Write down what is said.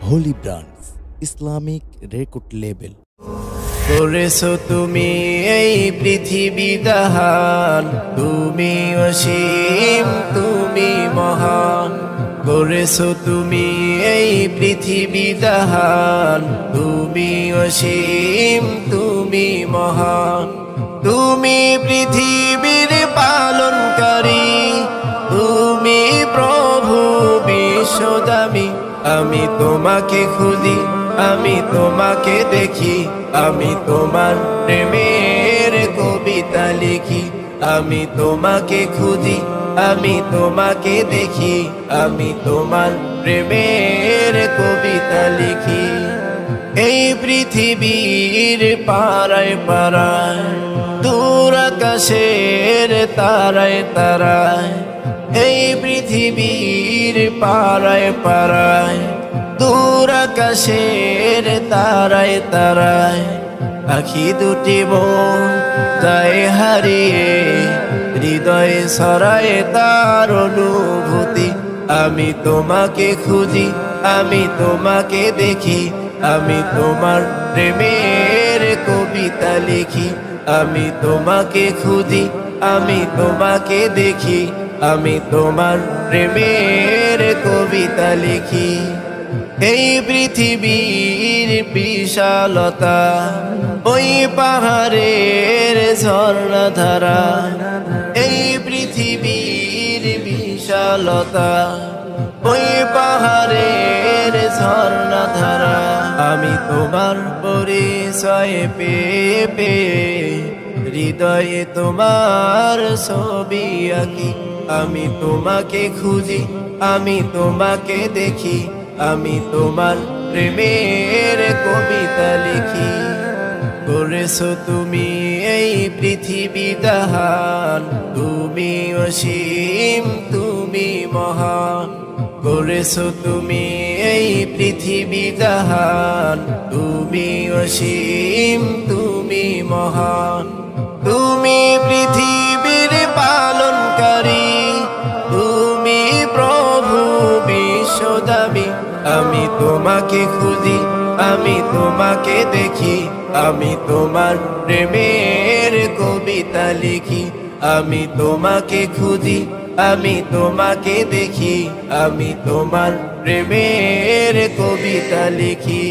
Holi brands Islamic record label. করেছো তুমি এই পৃথিবী দাহান, তুমি অসীম, তুমি মহান। করেছো তুমি এই পৃথিবী দাহান, তুমি অসীম, তুমি মহান। তুমি পৃথিবীর পালনকারী, তুমি প্রভু বিশ্বদামী। আমি তোমাকে খুঁজি, আমি তোমাকে দেখি, আমি তোমার প্রেমের কবিতা লিখি। আমি তোমাকে খুঁজি, আমি তোমাকে দেখি, আমি তোমার প্রেমের কবিতা লিখি। এই পৃথিবীর পাড়ায় পাড়ায়, দূর আকাশের তারায় তারায়, এই পৃথিবীর পাড়ায় পাড়ায়, দূর আকাশের তারায় তারায়, আখি দুটি মন যায় হারিয়ে, হৃদয়ে ছড়ায় তার অনুভূতি। আমি তোমাকে খুঁজি, আমি তোমাকে দেখি, আমি তোমার প্রেমের কবিতা লিখি। আমি তোমাকে খুঁজি, আমি তোমাকে দেখি, আমি তোমার প্রেমের কবিতা লিখি। এই পৃথিবীর বিশালতা, ওই পাহাড়ের ঝর্ণাধারা, এই পৃথিবীর বিশালতা, ওই পাহাড়ের ঝর্ণাধারা। আমি তোমার পরিচয় পেয়ে পেয়ে, হৃদয়ে তোমার ছবি আঁকি। আমি তোমাকে খুঁজি, আমি তোমাকে দেখি, আমি তোমার প্রেমের কবিতা লিখি। করেছো তুমি এই পৃথিবী দাহান, তুমি অসীম, তুমি মহান। করেছো তুমি এই পৃথিবী দাহান, তুমি অসীম, তুমি মহান। তুমি পৃথিবীর পালনকারী, তুমি প্রভু বিশ্বদামী। আমি তোমাকে খুঁজি, আমি তোমাকে দেখি, আমি তোমার প্রেমের কবিতা লিখি। আমি তোমাকে খুঁজি, আমি তোমাকে দেখি, আমি তোমার প্রেমের কবিতা লিখি।